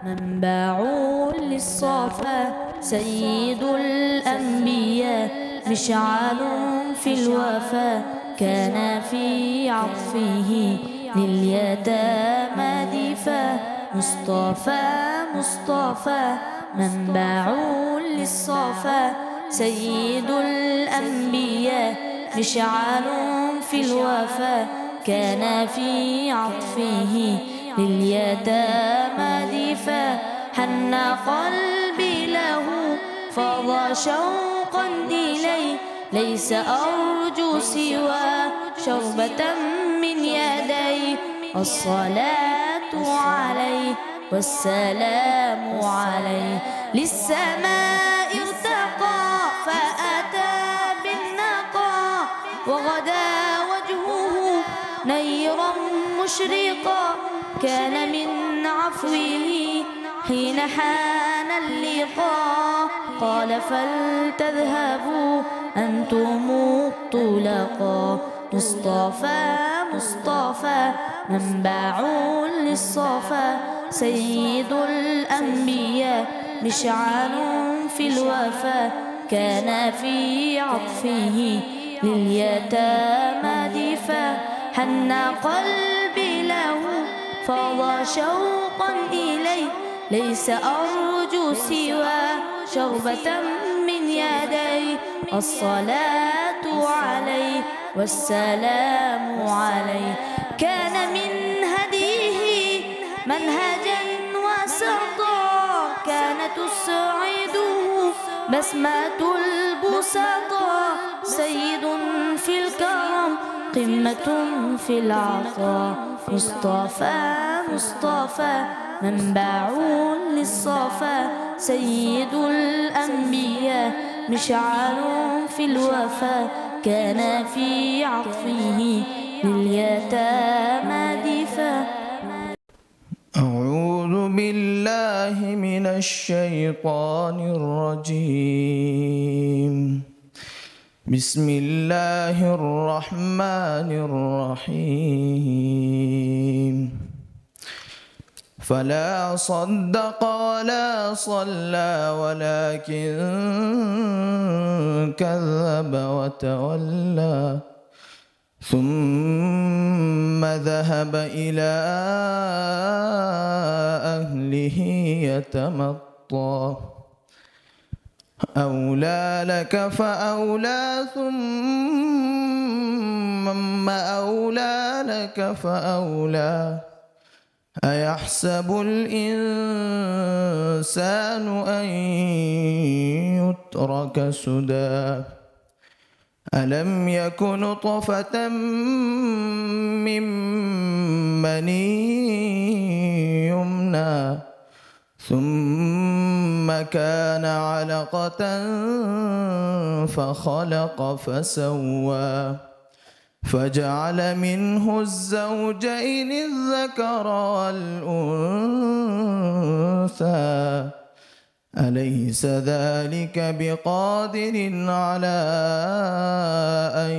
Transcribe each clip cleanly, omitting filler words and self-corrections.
منبع للصفا سيد الأنبياء، مشعل في الوفا كان في عطفه لليتامى دفا. مصطفى منبع للصفا سيد الأنبياء، مشعل في الوفا كان في عطفه لليتامى دفا. حن قلبي له فاض شوقا إليه، ليس أرجو سوى شربة من يدي. الصلاة عليه والسلام عليه، للسماء ارتقى فأتى بالنقى، وغدا وجهه نيرا مشرقا. كان من عفوه حين حان اللقاء، قال فلتذهبوا أنتم الطلقا. مصطفى منبع للصفا سيد الأنبياء، مشعل في الوفا كان في عطفه لليتامى دفا. حن قلبي له فاض شوقا إليه، ليس أرجو سوى شربة من يدي. الصلاة عليه والسلام عليه، كان من هديه منهجا وسطا، كان تسعده بسمة البسطاء. سيد في الكرم قمة في العطاء. مصطفى منبع للصفا سيد الأنبياء، مشعل في الوفا كان في عطفه لليتامى دفا. أعوذ بالله من الشيطان الرجيم. بسم الله الرحمن الرحيم. فلا صدق ولا صلى ولكن كذب وتولى، ثم ذهب إلى أهله يتمطى. أولى لك فأولى ثم أولى لك فأولى. أيحسب الإنسان أن يترك سدى. ألم يك نطفة من مني يمنى، ثم كان علقة فخلق فسوى، فجعل منه الزوجين الذكر والأنثى. أليس ذلك بقادر على أن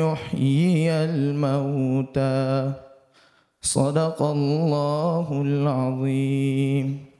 يحيي الموتى؟ صدق الله العظيم.